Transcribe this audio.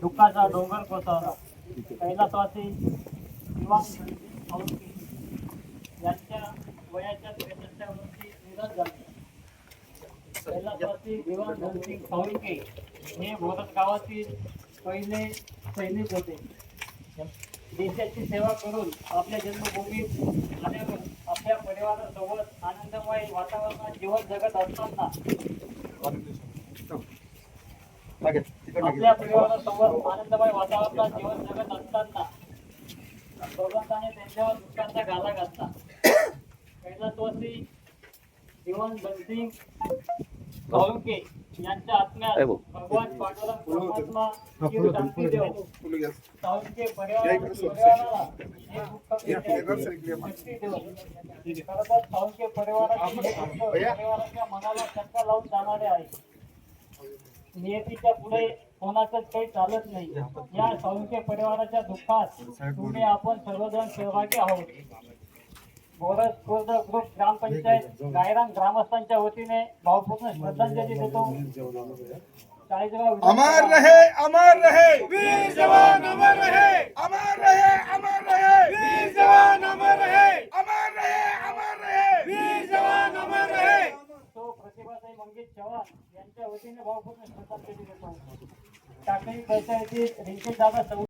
दुःखाचा डोंगर कोसळला. कैलासवासी यांच्या वयाच्या 63 वर्षी निधन झाले. कैलासवासी दिवाण धनसिंग साळुंखे हे भोरत गावातील पहिले सैनिक होते. देशाची सेवा करून आपल्या जन्मभूमीत आल्यावर आपल्या परिवारासोबत आनंदमय वातावरणात जीवन जगत असताना भगवंताने त्यांच्यावर दुःखाचा घाला घातला. कैलासवासी दिवाण धनसिंग साळुंखे यांच्या आत्म्यात भगवान पांडुरंग परमात्मा शांती देव. साळुंखे परिवाराला साळुंखे परिवाराच्या मनाला शंका लावून जाणारे आहे. नियतीच्या पुढे कोणाचंच काही चालत नाही. या साळुंखे परिवाराच्या दुःखात तुम्ही आपण सर्वजण सहभागी आहोत. बोरस खुर्द ग्रुप ग्रामपंचायत गायरान ग्रामस्थांच्या वतीने भावपूर्ण श्रद्धांजली देतो. अमर रहे वीर जवान, अमर रहे वीर जवान, अमर रहे वीर जवान, अमर रहे. तो प्रतिभाताई मंगेश चव्हाण यांच्या वतीने भावपूर्ण श्रद्धांजली देतो. टाकळी पंचायतीत रिंकी दादा